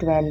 12।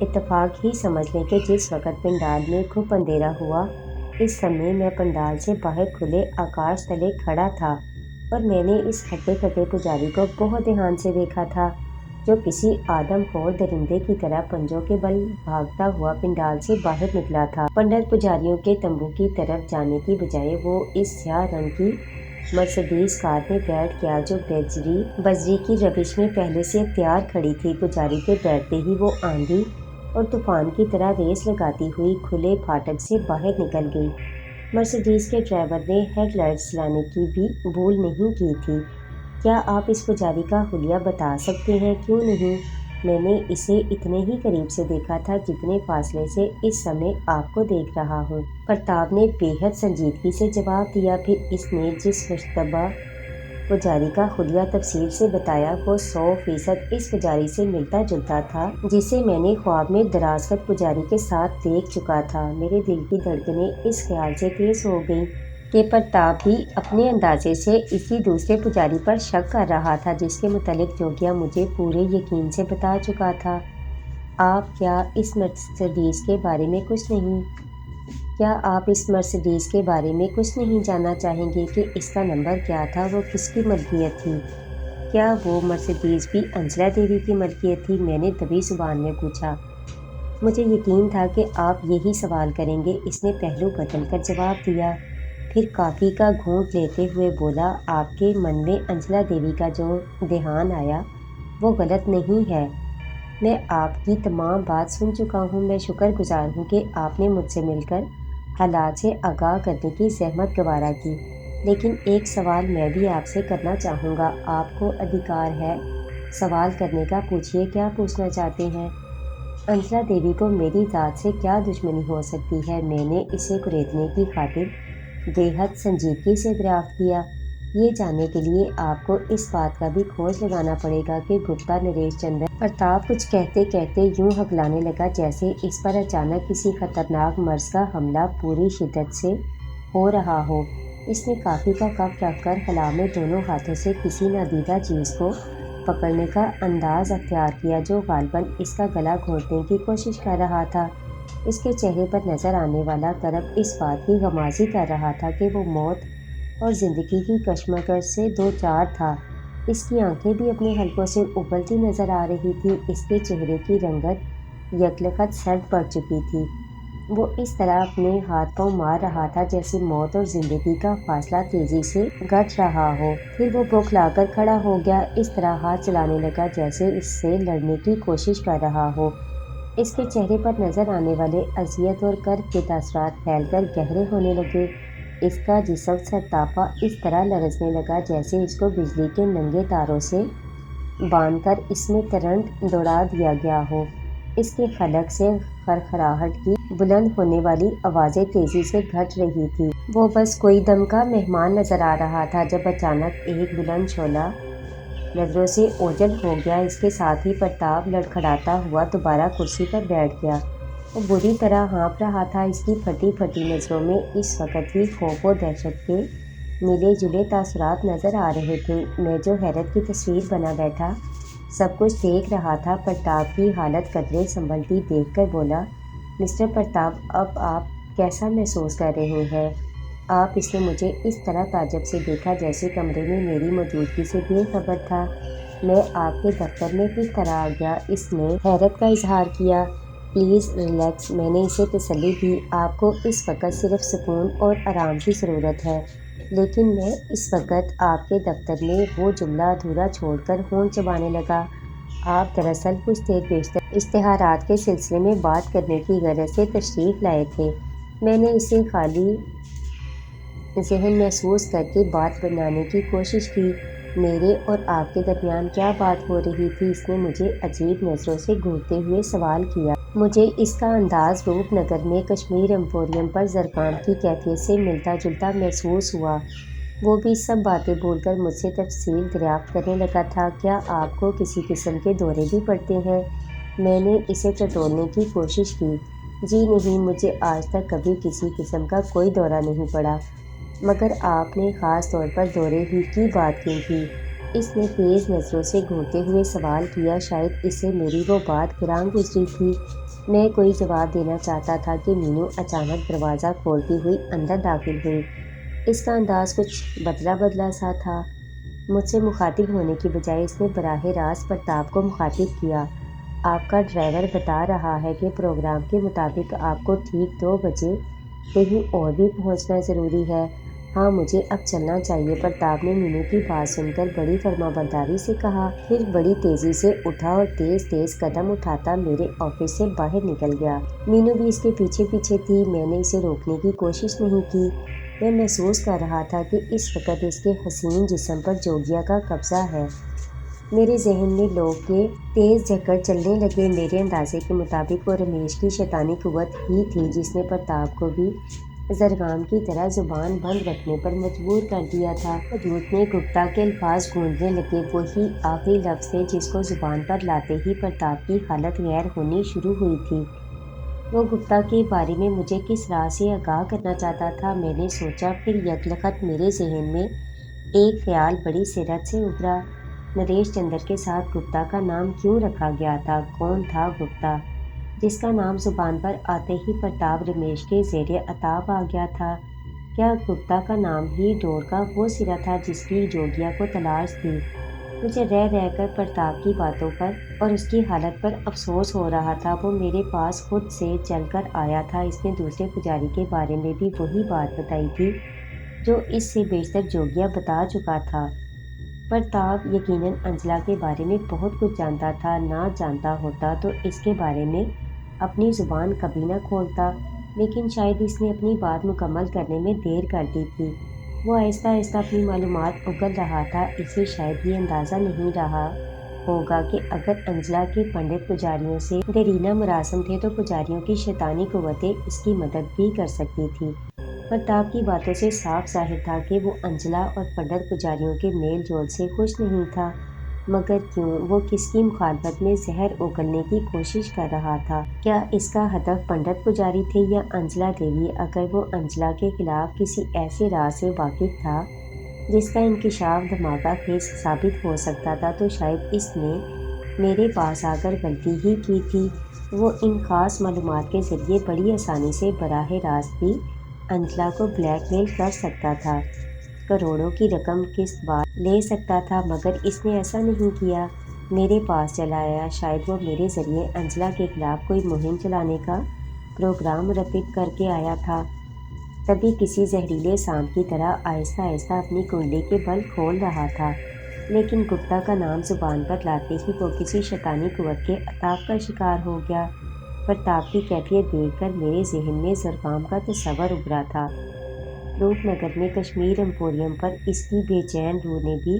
اتفاق ہی سمجھ لیں کہ جس وقت پنڈال میں خوب اندھیرا ہوا، اس سمے میں پنڈال سے باہر کھلے آکاش تلے کھڑا تھا اور میں نے اس ہٹے کٹے پجاری کو بہت دھیان سے دیکھا تھا، جو کسی آدم خور درندے کی طرح پنجوں کے بل بھاگتا ہوا پنڈال سے باہر نکلا تھا۔ پنڈت پجاریوں کے تمبو کی طرف جانے کی بجائے وہ اس سیاہ رنگ کی مرسڈیز کار میں بیٹھ گیا جو بجری کی ربش میں پہلے سے تیار کھڑی تھی۔ پجاری کے بیٹھتے ہی وہ آندھی اور طوفان کی طرح ریس لگاتی ہوئی کھلے پھاٹک سے باہر نکل گئی۔ مرسڈیز کے ڈرائیور نے ہیڈ لائٹس جلانے کی بھی بھول نہیں کی تھی۔ کیا آپ اس پجاری کا حلیہ بتا سکتے ہیں؟ کیوں نہیں؟ میں نے اسے اتنے ہی قریب سے دیکھا تھا جتنے فاصلے سے اس سمے آپ کو دیکھ رہا ہوں۔ پرتاپ نے بے حد سنجیدگی سے جواب دیا۔ پھر اس نے جس مشتبہ پجاری کا حلیہ تفصیل سے بتایا وہ 100% اس پجاری سے ملتا جلتا تھا جسے میں نے خواب میں دراصل پجاری کے ساتھ دیکھ چکا تھا۔ میرے دل کی دھڑکنیں اس خیال سے تیز ہو گئیں کہ پرتاپ بھی اپنے اندازے سے اسی دوسرے پجاری پر شک کر رہا تھا جس کے متعلق جوگیا مجھے پورے یقین سے بتا چکا تھا۔ آپ کیا اس مرسڈیز کے بارے میں کچھ نہیں جاننا چاہیں گے کہ اس کا نمبر کیا تھا، وہ کس کی ملکیت تھی؟ کیا وہ مرسڈیز بھی انجلا دیوی کی ملکیت تھی؟ میں نے دبی زبان میں پوچھا۔ مجھے یقین تھا کہ آپ یہی سوال کریں گے، اس نے پہلو بدل کر جواب دیا۔ پھر کافی کا گھونٹ لیتے ہوئے بولا، آپ کے من میں انجلا دیوی کا جو دھیان آیا وہ غلط نہیں ہے۔ میں آپ کی تمام بات سن چکا ہوں۔ میں شکر گزار ہوں کہ آپ نے مجھ سے مل کر حالات سے آگاہ کرنے کی زحمت گوارا کی، لیکن ایک سوال میں بھی آپ سے کرنا چاہوں گا۔ آپ کو ادھیکار ہے سوال کرنے کا، پوچھیے کیا پوچھنا چاہتے ہیں۔ انجلا دیوی کو میری ذات سے کیا دشمنی ہو سکتی ہے؟ میں نے اسے کریدنے کی خاطر بے حد سنجیدگی سے دریافت کیا۔ یہ جاننے کے لیے آپ کو اس بات کا بھی کھوج لگانا پڑے گا کہ گپتا نریش چندر۔ پرتاپ کچھ کہتے کہتے یوں ہکلانے لگا جیسے اس پر اچانک کسی خطرناک مرض کا حملہ پوری شدت سے ہو رہا ہو۔ اس نے کافی کا کپ رکھ کر خلا میں دونوں ہاتھوں سے کسی نادیدہ چیز کو پکڑنے کا انداز اختیار کیا جو غالباً اس کا گلا گھونٹنے کی کوشش کر رہا تھا۔ اس کے چہرے پر نظر آنے والا کرب اس بات کی غمازی کر رہا تھا کہ وہ موت اور زندگی کی کشمکش سے دوچار تھا۔ اس کی آنکھیں بھی اپنے حلقوں سے ابلتی نظر آ رہی تھیں۔ اس کے چہرے کی رنگت یکلخت سرد پڑ چکی تھی۔ وہ اس طرح اپنے ہاتھ پاؤں مار رہا تھا جیسے موت اور زندگی کا فاصلہ تیزی سے گھٹ رہا ہو۔ پھر وہ بوکھلا کر کھڑا ہو گیا، اس طرح ہاتھ چلانے لگا جیسے اس سے لڑنے کی کوشش کر رہا ہو۔ اس کے چہرے پر نظر آنے والے اذیت اور کرب کے تاثرات پھیل کر گہرے ہونے لگے۔ اس کا جسم سرتاپا اس طرح لرزنے لگا جیسے اس کو بجلی کے ننگے تاروں سے باندھ کر اس میں کرنٹ دوڑا دیا گیا ہو۔ اس کے حلق سے خرخراہٹ کی بلند ہونے والی آوازیں تیزی سے گھٹ رہی تھیں۔ وہ بس کوئی دم کا مہمان نظر آ رہا تھا جب اچانک ایک بلند شعلہ نظروں سے اوجھل ہو گیا۔ اس کے ساتھ ہی پرتاپ لڑکھڑاتا ہوا دوبارہ کرسی پر بیٹھ گیا۔ وہ بری طرح ہانپ رہا تھا۔ اس کی پھٹی پھٹی نظروں میں اس وقت بھی خوف و دہشت کے ملے جلے تاثرات نظر آ رہے تھے۔ میں جو حیرت کی تصویر بنا بیٹھا سب کچھ دیکھ رہا تھا۔ پرتاپ کی حالت قدرے سنبھلتی دیکھ کر بولا، مسٹر پرتاپ، اب آپ کیسا محسوس کر رہے ہیں؟ آپ اس نے مجھے اس طرح تعجب سے دیکھا جیسے کمرے میں میری موجودگی سے بے خبر تھا۔ میں آپ کے دفتر میں کس طرح آ گیا؟ اس نے حیرت کا اظہار کیا۔ پلیز ریلیکس، میں نے اسے تسلی دی۔ آپ کو اس وقت صرف سکون اور آرام کی ضرورت ہے۔ لیکن میں اس وقت آپ کے دفتر میں وہ جملہ ادھورا چھوڑ کر ہونٹ چبانے لگا۔ آپ دراصل کچھ دیر بیشتر اشتہارات کے سلسلے میں بات کرنے کی غرض سے تشریف لائے تھے۔ میں نے اسے خالی ذہن محسوس کر کے بات بنانے کی کوشش کی۔ میرے اور آپ کے درمیان کیا بات ہو رہی تھی؟ اس نے مجھے عجیب نظروں سے گھورتے ہوئے سوال کیا۔ مجھے اس کا انداز روپ نگر میں کشمیر ایمپوریم پر زرکام کی کیفیت سے ملتا جلتا محسوس ہوا۔ وہ بھی سب باتیں بھول کر مجھ سے تفصیل دریافت کرنے لگا تھا۔ کیا آپ کو کسی قسم کے دورے بھی پڑتے ہیں؟ میں نے اسے ٹٹولنے کی کوشش کی۔ جی نہیں، مجھے آج تک کبھی کسی قسم کا کوئی دورہ نہیں پڑا۔ مگر آپ نے خاص طور پر دورے ہی کی بات کیوں کی؟ اس نے تیز نظروں سے گھورتے ہوئے سوال کیا۔ شاید اسے میری وہ بات گراں گزری تھی۔ میں کوئی جواب دینا چاہتا تھا کہ مینو اچانک دروازہ کھولتی ہوئی اندر داخل ہوئی۔ اس کا انداز کچھ بدلا بدلا سا تھا۔ مجھ سے مخاطب ہونے کی بجائے اس نے براہ راست پرتاپ کو مخاطب کیا۔ آپ کا ڈرائیور بتا رہا ہے کہ پروگرام کے مطابق آپ کو ٹھیک 2 بجے کہیں اور بھی پہنچنا ضروری ہے۔ ہاں مجھے اب چلنا چاہیے، پرتاپ نے مینو کی بات سن کر بڑی فرمانبرداری سے کہا، پھر بڑی تیزی سے اٹھا اور تیز تیز قدم اٹھاتا میرے آفس سے باہر نکل گیا۔ مینو بھی اس کے پیچھے پیچھے تھی۔ میں نے اسے روکنے کی کوشش نہیں کی۔ میں محسوس کر رہا تھا کہ اس وقت اس کے حسین جسم پر جوگیا کا قبضہ ہے۔ میرے ذہن میں لوگ کے تیز جھکڑ چلنے لگے۔ میرے اندازے کے مطابق وہ رمیش کی شیطانی قوت ہی تھی جس نے پرتاپ کو بھی زرگام کی طرح زبان بند رکھنے پر مجبور کر دیا تھا۔ حدود میں گپتا کے الفاظ گونجنے لگے، وہی آخری لفظ تھے جس کو زبان پر لاتے ہی پرتاپ کی حالت غیر ہونی شروع ہوئی تھی۔ وہ گپتا کے بارے میں مجھے کس راز سے آگاہ کرنا چاہتا تھا، میں نے سوچا۔ پھر یکلخت میرے ذہن میں ایک خیال بڑی سرعت سے ابھرا۔ نریش چندر کے ساتھ گپتا کا نام کیوں رکھا گیا تھا؟ کون تھا گپتا، جس کا نام زبان پر آتے ہی پرتاپ رمیش کے زیر عتاب آ گیا تھا؟ کیا گپتا کا نام ہی ڈور کا وہ سرا تھا جس کی جوگیا کو تلاش تھی؟ مجھے رہ رہ کر پرتاپ کی باتوں پر اور اس کی حالت پر افسوس ہو رہا تھا۔ وہ میرے پاس خود سے چل کر آیا تھا۔ اس نے دوسرے پجاری کے بارے میں بھی وہی بات بتائی تھی جو اس سے بیشتر جوگیا بتا چکا تھا۔ پرتاپ یقیناً انجلا کے بارے میں بہت کچھ جانتا تھا۔ نہ جانتا ہوتا تو اس کے بارے میں اپنی زبان کبھی نہ کھولتا، لیکن شاید اس نے اپنی بات مکمل کرنے میں دیر کر دی تھی۔ وہ آہستہ آہستہ اپنی معلومات اگل رہا تھا۔ اسے شاید یہ اندازہ نہیں رہا ہوگا کہ اگر انجلا کے پنڈت پجاریوں سے دیرینہ مراسم تھے تو پجاریوں کی شیطانی قوتیں اس کی مدد بھی کر سکتی تھیں۔ پرتاپ کی باتوں سے صاف ظاہر تھا کہ وہ انجلا اور پنڈت پجاریوں کے میل جول سے خوش نہیں تھا، مگر کیوں؟ وہ کس کی مخالفت میں زہر اگلنے کی کوشش کر رہا تھا؟ کیا اس کا ہدف پنڈت پجاری تھے یا انجلا دیوی؟ اگر وہ انجلا کے خلاف کسی ایسے راز سے واقف تھا جس کا انکشاف دھماکہ خیز ثابت ہو سکتا تھا تو شاید اس نے میرے پاس آ کر غلطی ہی کی تھی۔ وہ ان خاص معلومات کے ذریعے بڑی آسانی سے براہ راست بھی انجلا کو بلیک میل کر سکتا تھا، کروڑوں کی رقم قسط وار لے سکتا تھا، مگر اس نے ایسا نہیں کیا۔ میرے پاس چلا آیا۔ شاید وہ میرے ذریعے انجلا کے خلاف کوئی مہم چلانے کا پروگرام مرتب کر کے آیا تھا۔ طبی کسی زہریلے سانپ کی طرح آہستہ آہستہ اپنی کنڈلی کے بل کھول رہا تھا، لیکن گپتا کا نام زبان پر لاتے ہی وہ کسی شیطانی قوت کے عطاف کا شکار ہو گیا۔ پرتاپ کی کیفیت دیکھ کر میرے ذہن میں زرگام کا تصور ابھرا تھا۔ روپ نگر میں کشمیر ایمپوریم پر اس کی بے چین روح نے بھی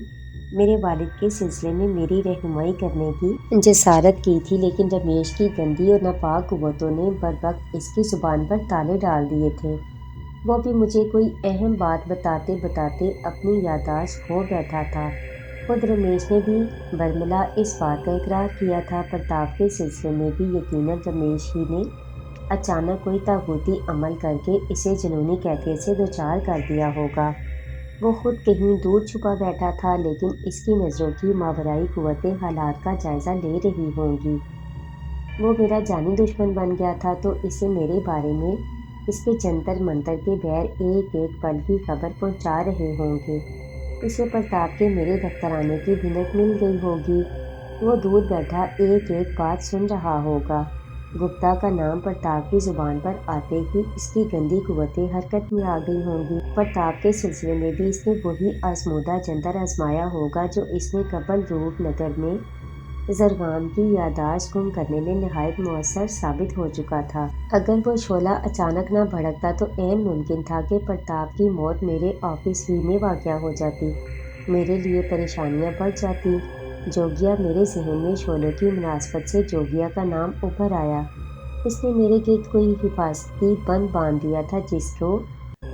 میرے والد کے سلسلے میں میری رہنمائی کرنے کی جسارت کی تھی، لیکن رمیش کی گندی اور ناپاک قوتوں نے بروقت اس کی زبان پر تالے ڈال دیے تھے۔ وہ بھی مجھے کوئی اہم بات بتاتے بتاتے اپنی یادداشت کھو بیٹھا تھا۔ خود رمیش نے بھی برملا اس بات کا اقرار کیا تھا۔ پرتاپ کے سلسلے میں بھی یقیناً رمیش ہی نے اچانک کوئی طاغوتی عمل کر کے اسے جنونی کیفیت سے دوچار کر دیا ہوگا۔ وہ خود کہیں دور چھپا بیٹھا تھا، لیکن اس کی نظروں کی ماورائی قوتیں حالات کا جائزہ لے رہی ہوں گی۔ وہ میرا جانی دشمن بن گیا تھا تو اسے میرے بارے میں اس کے جنتر منتر کے بغیر ایک ایک پل کی خبر پہنچا رہے ہوں گے۔ اسے پرتاپ کے میرے دفتر آنے کی بھنک مل گئی ہوگی۔ وہ دور بیٹھا ایک ایک بات سن رہا ہوگا۔ گپتا کا نام پرتاپ کی زبان پر آتے ہی اس کی گندی قوتیں حرکت میں آ گئی ہوں گی۔ پرتاپ کے سلسلے میں بھی اس نے وہی آزمودہ جنتر آزمایا ہوگا جو اس نے قبل روپ نگر میں زرگام کی یادداشت گم کرنے میں نہایت مؤثر ثابت ہو چکا تھا۔ اگر وہ شعلہ اچانک نہ بھڑکتا تو عین ممکن تھا کہ پرتاپ کی موت میرے آفس ہی میں واقع ہو جاتی۔ میرے لیے پریشانیاں بڑھ جاتی۔ جوگیا، میرے ذہن میں شعلوں کی مناسبت سے جوگیا کا نام ابھر آیا۔ اس نے میرے گرد کوئی حفاظتی بند باندھ دیا تھا جس کو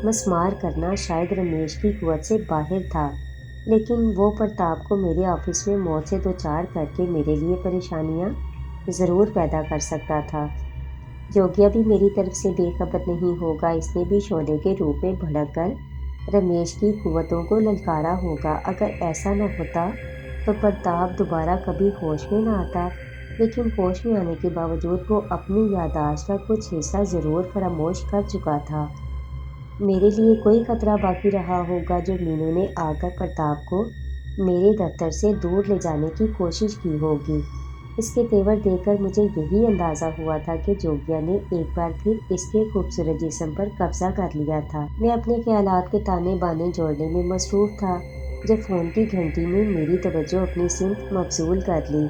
مسمار کرنا شاید رمیش کی قوت سے باہر تھا، لیکن وہ پرتاپ کو میرے آفس میں موت سے دوچار کر کے میرے لیے پریشانیاں ضرور پیدا کر سکتا تھا۔ جوگیا بھی میری طرف سے بے خبر نہیں ہوگا۔ اس نے بھی شعلے کے روپ میں بھڑک کر رمیش کی قوتوں کو للکارا ہوگا۔ اگر ایسا نہ ہوتا تو پرتاپ دوبارہ کبھی ہوش میں نہ آتا۔ لیکن ہوش میں آنے کے باوجود وہ اپنی یادداشت کا کچھ حصہ ضرور فراموش کر چکا تھا۔ میرے لیے کوئی خطرہ باقی رہا ہوگا جو مینو نے آ کر پرتاپ کو میرے دفتر سے دور لے جانے کی کوشش کی ہوگی۔ اس کے تیور دیکھ کر مجھے یہی اندازہ ہوا تھا کہ جوگیا نے ایک بار پھر اس کے خوبصورت جسم پر قبضہ کر لیا تھا۔ میں اپنے خیالات کے تانے بانے جوڑنے میں مصروف تھا جب فون کی گھنٹی نے میری توجہ اپنی سمت مبذول کر لی۔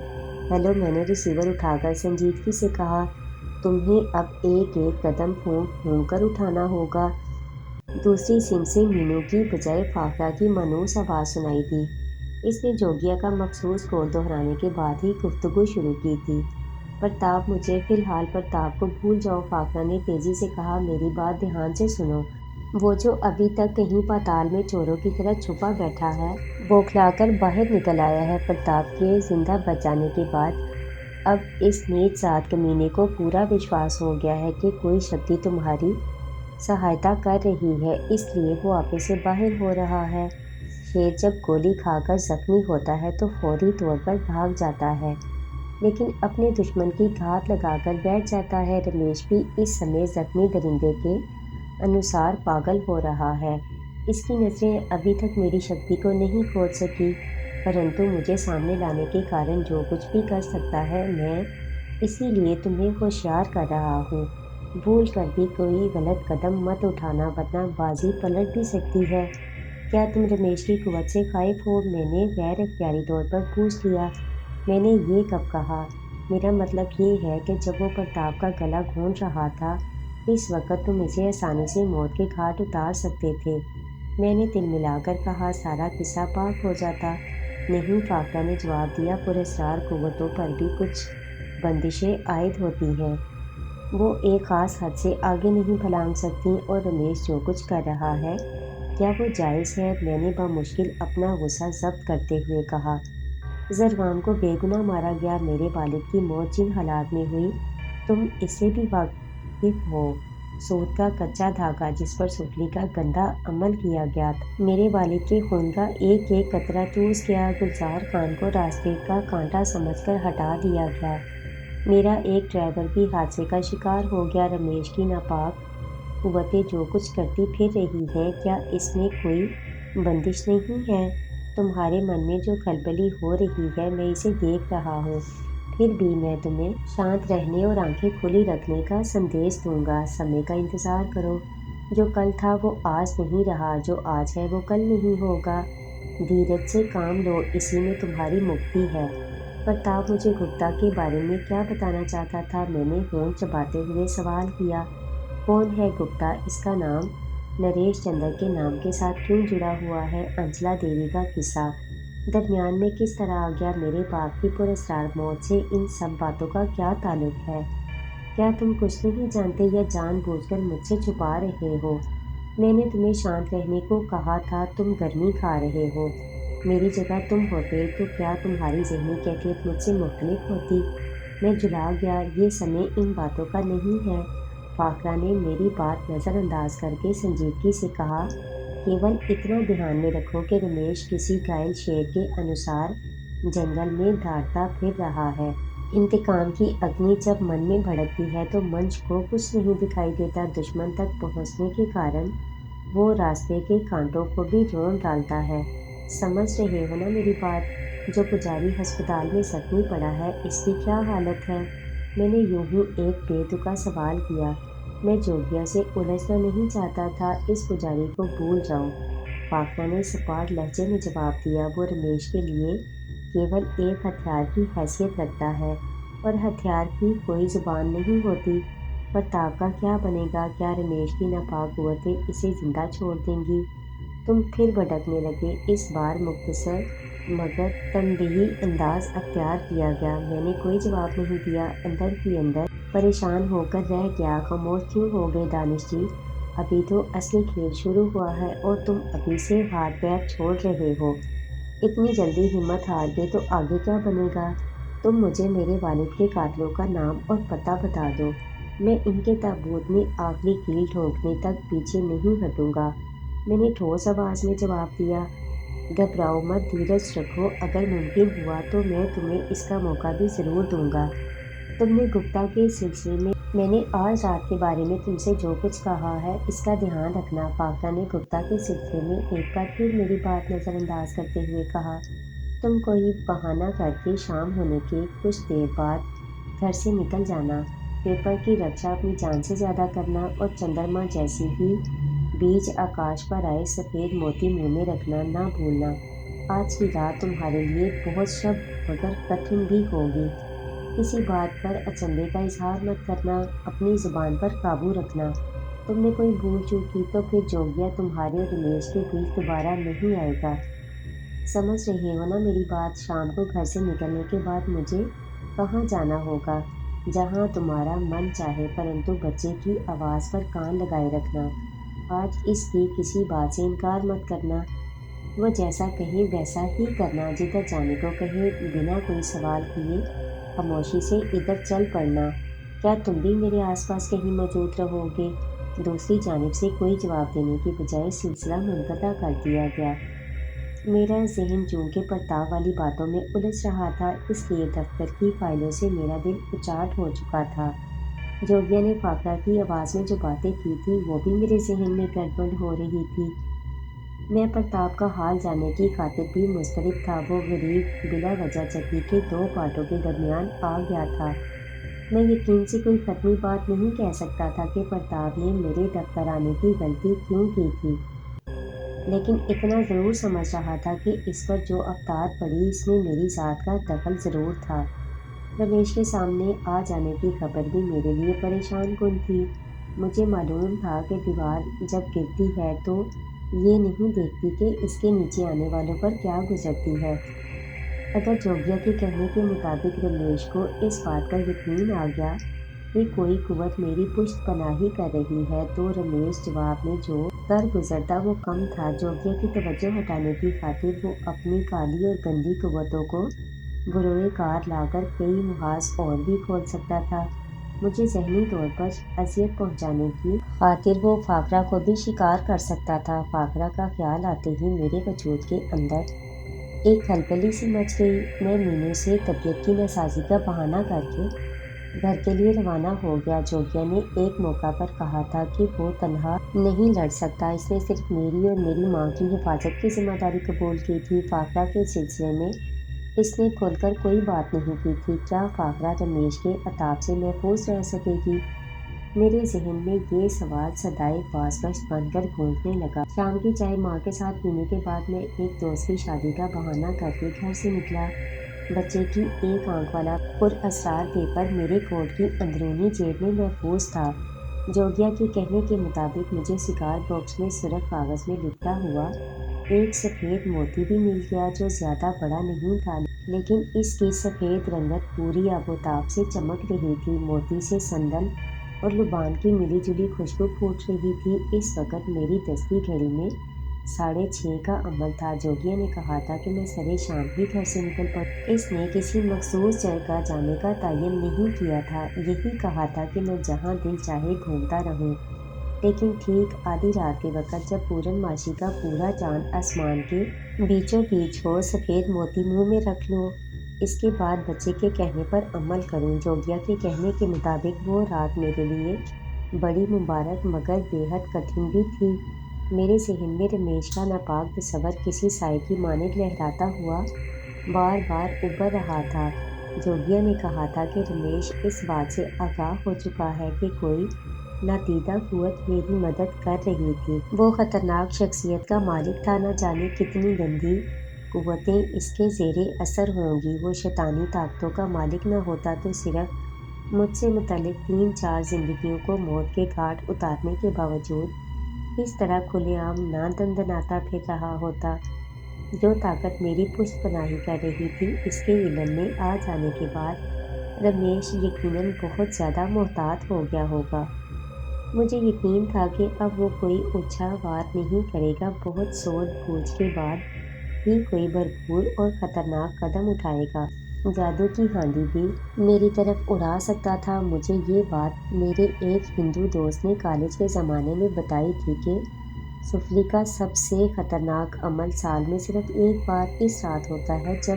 ہیلو، میں نے ریسیور اٹھا کر سنجیدگی سے کہا۔ تمہیں اب ایک ایک قدم پھونک پھونک کر اٹھانا ہوگا۔ دوسری سم سے مینو کی بجائے فاقہ کی مانوس آواز سنائی دی۔ اس نے جوگیا کا مخصوص کوڈ دہرانے کے بعد ہی گفتگو شروع کی تھی۔ پرتاپ، مجھے فی الحال پرتاپ کو بھول جاؤ، فاقہ نے تیزی سے کہا۔ میری بات دھیان سے سنو۔ وہ جو ابھی تک کہیں پاتال میں چوروں کی طرح چھپا بیٹھا ہے، بوکھلا کر باہر نکل آیا ہے۔ پرتاپ کے زندہ بچ جانے کے بعد اب اس نیچ ذات کمینے کو پورا وشواس ہو گیا ہے کہ کوئی شکتی تمہاری سہایتا کر رہی ہے، اس لیے وہ آپے سے باہر ہو رہا ہے۔ شیر جب گولی کھا کر زخمی ہوتا ہے تو فوری طور پر بھاگ جاتا ہے، لیکن اپنے دشمن کی گھات لگا کر بیٹھ جاتا ہے۔ رمیش بھی اس سمے زخمی درندے کے انوسار پاگل ہو رہا ہے۔ اس کی نظریں ابھی تک میری شکتی کو نہیں کھود سکی، پرنتو مجھے سامنے لانے کے کارن جو کچھ بھی کر سکتا ہے میں اسی لیے تمہیں ہوشیار کر رہا ہوں۔ بھول کر بھی کوئی غلط قدم مت اٹھانا ورنہ بازی پلٹ بھی سکتی ہے۔ کیا تم رمیش کی قوت سے خائف ہو؟ میں نے غیر اختیاری طور پر پوچھ لیا۔ میں نے یہ کب کہا؟ میرا مطلب یہ ہے کہ جب وہ پرتاپ کا گلا گھونٹ رہا تھا اس وقت تم اسے آسانی سے موت کے گھاٹ اتار سکتے تھے۔ میں نے تل ملا کر کہا، سارا قصہ پاک ہو جاتا۔ نہیں، فاقہ نے جواب دیا، پراسرار قوتوں پر بھی کچھ بندشیں عائد ہوتی ہیں۔ وہ ایک خاص حد سے آگے نہیں پھلانگ سکتیں، اور رمیش جو کچھ کر رہا ہے کیا وہ جائز ہے؟ میں نے بمشکل اپنا غصہ ضبط کرتے ہوئے کہا۔ زروام کو بے گناہ مارا گیا۔ میرے والد کی موت جن حالات میں ہوئی تم اس سے بھی واقف ہو۔ سود کا کچا دھاگا جس پر سفلی کا گندا عمل کیا گیا تھا۔ میرے والد کے خون کا ایک ایک قطرہ چوس گیا۔ گلزار خان کو راستے کا کانٹا سمجھ کر ہٹا دیا گیا۔ میرا ایک ڈرائیور بھی حادثے کا شکار ہو گیا۔ رمیش کی ناپاک قوتیں جو کچھ کرتی پھر رہی ہیں، کیا اس میں کوئی بندش نہیں ہے؟ تمہارے من میں جو کھلبلی ہو رہی ہے میں اسے دیکھ رہا ہوں، پھر بھی میں تمہیں شانت رہنے اور آنکھیں کھلی رکھنے کا سندیش دوں گا۔ سمے کا انتظار کرو۔ جو کل تھا وہ آج نہیں رہا، جو آج ہے وہ کل نہیں ہوگا۔ دھیرج سے کام لو، اسی میں تمہاری مکتی ہے۔ پرتاپ مجھے گپتا کے بارے میں کیا بتانا چاہتا تھا؟ میں نے ہونٹ چباتے ہوئے سوال کیا۔ کون ہے گپتا؟ اس کا نام نریش چندر کے نام کے ساتھ کیوں جڑا ہوا ہے؟ انجلا دیوی کا قصہ درمیان میں کس طرح آ گیا؟ میرے باپ کی پراسرار موت سے ان سب باتوں کا کیا تعلق ہے؟ کیا تم کچھ نہیں جانتے یا جان بوجھ کر مجھ سے چھپا رہے ہو؟ میں نے تمہیں شانت رہنے کو کہا تھا، تم گرمی کھا رہے ہو۔ میری جگہ تم ہوتے تو کیا تمہاری ذہنی کیفیت مجھ سے مختلف ہوتی؟ میں جھلا گیا۔ یہ سمے ان باتوں کا نہیں ہے۔ فاقہ نے میری بات نظر انداز کر کے سنجیدگی سے کہا، کیول اتنا دھیان میں رکھو کہ رمیش کسی گھائل شیر کے انوسار جنگل میں دھاڑتا پھر رہا ہے۔ انتقام کی اگنی جب من میں بھڑکتی ہے تو منچ کو کچھ نہیں دکھائی دیتا۔ دشمن تک پہنچنے کے کارن وہ راستے کے کانٹوں کو بھی رون ڈالتا ہے۔ سمجھ رہے ہو نا میری بات؟ جو پجاری ہسپتال میں زخمی پڑا ہے اس کی کیا حالت ہے؟ میں نے یوں ہی ایک بے تکا سوال کیا۔ میں جوگیا سے الجھنا نہیں چاہتا تھا۔ اس پجاری کو بھول جاؤ، فاقہ نے سپاٹ لہجے میں جواب دیا۔ وہ رمیش کے لیے کیول ایک ہتھیار کی حیثیت رکھتا ہے، اور ہتھیار کی کوئی زبان نہیں ہوتی۔ پرتاپ کا کیا بنے گا؟ کیا رمیش کی ناپاک قوتیں اسے زندہ چھوڑ دیں گی؟ تم پھر بھٹکنے لگے۔ اس بار مختصر مگر تنبیہی انداز اختیار کیا گیا۔ میں نے کوئی جواب نہیں دیا، اندر ہی اندر پریشان ہو کر رہ گیا۔ خاموش کیوں ہو گئے دانش جی؟ ابھی تو اصلی کھیل شروع ہوا ہے اور تم ابھی سے ہاتھ پیر چھوڑ رہے ہو۔ اتنی جلدی ہمت ہار گئے تو آگے کیا بنے گا؟ تم مجھے میرے والد کے قاتلوں کا نام اور پتہ بتا دو، میں ان کے تابوت میں آخری کیل ٹھونکنے تک پیچھے نہیں ہٹوں گا۔ میں نے ٹھوس آواز میں جواب دیا۔ گھبراؤ مت، دھیرج رکھو، اگر ممکن ہوا تو میں تمہیں اس کا موقع بھی ضرور دوں گا۔ تم نے گپتا کے سلسلے میں نے آج رات کے بارے میں تم سے جو کچھ کہا ہے اس کا دھیان رکھنا۔ فاخرہ نے گپتا کے سلسلے میں ایک بار پھر میری بات نظر انداز کرتے ہوئے کہا، تم کوئی بہانہ کر کے شام ہونے کے کچھ دیر بعد گھر سے نکل جانا، پیپر کی رکشا اپنی جان سے زیادہ کرنا اور چندرما جیسی ہی بیچ آکاش پر آئے سفید موتی منہ میں رکھنا نہ بھولنا۔ آج کی رات تمہارے لیے بہت شب مگر کٹھن بھی ہوگی۔ کسی بات پر اچنبھے کا اظہار مت کرنا، اپنی زبان پر قابو رکھنا۔ تم نے کوئی بھول چوک کی تو پھر جوگیا تمہارے اور رمیش کے بیچ دوبارہ نہیں آئے گا۔ سمجھ رہے ہو نا میری بات؟ شام کو گھر سے نکلنے کے بعد مجھے کہاں جانا ہوگا؟ جہاں تمہارا من چاہے، پرنتو بچے کی آواز پر کان لگائے رکھنا۔ آج اس کی کسی بات سے انکار مت کرنا، وہ جیسا کہے ویسا ہی کرنا، جدھر جانے کو کہے بنا کوئی سوال کیے خاموشی سے ادھر چل پڑنا۔ کیا تم بھی میرے آس پاس کہیں موجود رہو گے؟ دوسری جانب سے کوئی جواب دینے کی بجائے سلسلہ منقطع کر دیا گیا۔ میرا ذہن چونکہ پرتاپ والی باتوں میں الجھ رہا تھا، اس لیے دفتر کی فائلوں سے میرا دل اچاٹ ہو چکا تھا۔ جوگیا نے فاخرہ کی آواز میں جو باتیں کی تھی وہ بھی میرے ذہن میں گڑبڑ ہو رہی تھی۔ میں پرتاپ کا حال جاننے کی خاطر بھی مضطرب تھا۔ وہ غریب بلا وجہ چکی کے دو پاٹوں کے درمیان آ گیا تھا۔ میں یقین سے کوئی حتمی بات نہیں کہہ سکتا تھا کہ پرتاپ نے میرے دفتر آنے کی غلطی کیوں کی تھی، لیکن اتنا ضرور سمجھ رہا تھا کہ اس پر جو افطار پڑی اس میں میری ذات کا دخل ضرور تھا۔ رمیش کے سامنے آ جانے کی خبر بھی میرے لیے پریشان کن تھی۔ مجھے معلوم تھا کہ دیوار جب گرتی ہے تو یہ نہیں دیکھتی کہ اس کے نیچے آنے والوں پر کیا گزرتی ہے۔ اگر جوگیا کے کہنے کے مطابق رمیش کو اس بات کا یقین آ گیا کہ کوئی قوت میری پشت پناہی کر رہی ہے تو رمیش جواب میں جو کر گزرتا وہ کم تھا۔ جوگیا کی توجہ ہٹانے کی خاطر وہ اپنی کالی اور گندی قوتوں کو بروئے کار لا کر کئی محاذ اور بھی کھول سکتا تھا۔ مجھے ذہنی طور پر اذیت پہنچانے کی خاطر وہ فاخرہ کو بھی شکار کر سکتا تھا۔ فاخرہ کا خیال آتے ہی میرے وجود کے اندر ایک کھلبلی سی مچ گئی۔ میں مینو سے طبیعت کی ناسازی کا بہانہ کر کے گھر کے لیے روانہ ہو گیا۔ جوگیا نے ایک موقع پر کہا تھا کہ وہ تنہا نہیں لڑ سکتا، اس نے صرف میری اور میری ماں کی حفاظت کی ذمہ داری قبول کی تھی۔ فاخرہ کے سلسلے میں اس نے کھل کر کوئی بات نہیں کی تھی۔ کیا فاخرہ رمیش کے عتاب سے محفوظ رہ سکے گی؟ میرے ذہن میں یہ سوال صدائے باز گشت بن کر گونجنے لگا۔ شام کی چائے ماں کے ساتھ پینے کے بعد میں ایک دوست کی شادی کا بہانہ کر کے گھر سے نکلا۔ بچے کی ایک آنکھ والا پراسرار پیپر میرے کوٹ کی اندرونی جیب میں محفوظ تھا۔ جوگیا کے کہنے کے مطابق مجھے سگار باکس میں سرخ کاغذ میں لپٹا ہوا ایک سفید موتی بھی مل گیا جو زیادہ بڑا نہیں تھا، لیکن اس کی سفید رنگت پوری آب و تاب سے چمک رہی تھی۔ موتی سے سندل اور لبان کی ملی جلی خوشبو پھوٹ رہی تھی۔ اس وقت میری دستی گھڑی میں 6:30 کا عمل تھا۔ جوگیا نے کہا تھا کہ میں سرے شام ہی گھر سے نکل پڑوں۔ اس نے کسی مخصوص جگہ جانے کا تعین نہیں کیا تھا، یہی کہا تھا کہ میں جہاں دل چاہے گھومتا رہوں۔ لیکن ٹھیک آدھی رات کے وقت جب پورن ماشی کا پورا چاند آسمان کے بیچوں بیچ ہو، سفید موتی منہ میں رکھ لوں، اس کے بعد بچے کے کہنے پر عمل کروں۔ جوگیا کے کہنے کے مطابق وہ رات میرے لیے بڑی مبارک مگر بے حد کٹھن بھی تھی۔ میرے ذہن میں رمیش کا ناپاک تصور کسی سائے کی مانند لہراتا ہوا بار بار ابھر رہا تھا۔ جوگیا نے کہا تھا کہ رمیش اس بات سے آگاہ ہو چکا ہے کہ کوئی نادیدہ قوت میری مدد کر رہی تھی۔ وہ خطرناک شخصیت کا مالک تھا، نہ جانے کتنی گندی قوتیں اس کے زیر اثر ہوں گی۔ وہ شیطانی طاقتوں کا مالک نہ ہوتا تو صرف مجھ سے متعلق 3-4 زندگیوں کو موت کے گھاٹ اتارنے کے باوجود اس طرح کھلے عام نہ دندناتا پھر رہا ہوتا۔ جو طاقت میری پشت پناہی کر رہی تھی، اس کے علم میں آ جانے کے بعد رمیش یقیناً بہت زیادہ محتاط ہو گیا ہوگا۔ مجھے یقین تھا کہ اب وہ کوئی اوچھا وار نہیں کرے گا، بہت سوچ بوجھ کے بعد ہی کوئی بھرپور اور خطرناک قدم اٹھائے گا۔ جادو کی ہانڈی بھی میری طرف اڑا سکتا تھا۔ مجھے یہ بات میرے ایک ہندو دوست نے کالج کے زمانے میں بتائی تھی کہ سفلی کا سب سے خطرناک عمل سال میں صرف ایک بار اس رات ہوتا ہے جب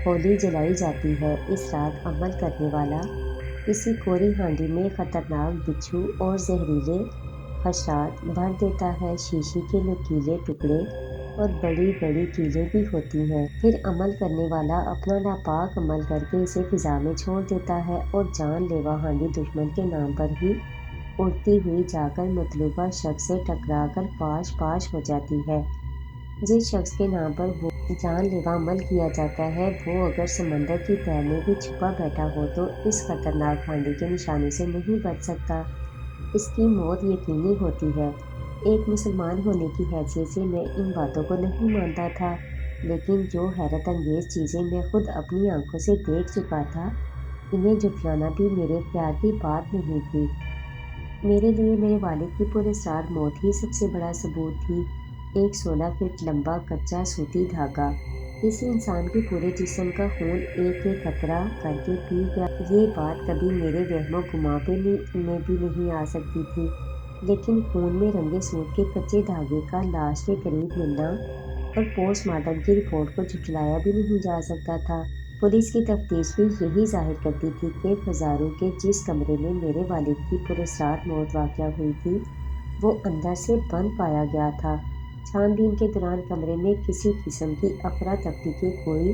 ہولی جلائی جاتی ہے۔ اس رات عمل کرنے والا کسی کوری ہانڈی میں خطرناک بچھو اور زہریلے حشرات بھر دیتا ہے۔ شیشے کے نوکیلے ٹکڑے اور بڑی بڑی کیلیں بھی ہوتی ہیں۔ پھر عمل کرنے والا اپنا ناپاک عمل کر کے اسے فضا میں چھوڑ دیتا ہے اور جان لیوا ہانڈی دشمن کے نام پر ہی اڑتی ہوئی جا کر مطلوبہ شخص سے ٹکرا کر پاش پاش ہو جاتی ہے۔ جس شخص کے نام پر وہ جان لیوا عمل کیا جاتا ہے، وہ اگر سمندر کی تہہ میں بھی چھپا بیٹھا ہو تو اس خطرناک ہانڈی کے نشانے سے نہیں بچ سکتا۔ اس کی موت یقینی ہوتی ہے۔ ایک مسلمان ہونے کی حیثیت سے میں ان باتوں کو نہیں مانتا تھا، لیکن جو حیرت انگیز چیزیں میں خود اپنی آنکھوں سے دیکھ چکا تھا، انہیں جھٹلانا بھی میرے اختیار کی بات نہیں تھی۔ میرے لیے میرے والد کی پراسرار موت ہی سب سے بڑا ثبوت تھی۔ ایک 16 فٹ لمبا کچا سوتی دھاگا کسی انسان کے پورے جسم کا خون ایک ایک قطرہ کر کے پی گیا، یہ بات کبھی میرے وہم و گمان میں بھی نہیں آ سکتی تھی۔ لیکن خون میں رنگے سوت کے کچے دھاگے کا لاش کے قریب ملنا اور پوسٹ مارٹم کی رپورٹ کو جھٹلایا بھی نہیں جا سکتا تھا۔ پولیس کی تفتیش بھی یہی ظاہر کرتی تھی کہ فضارو کے جس کمرے میں میرے والد کی پراسرار موت واقع ہوئی تھی، وہ اندر سے بند پایا گیا تھا۔ چھان بین کے دوران کمرے میں کسی قسم کی افراتفری کے کوئی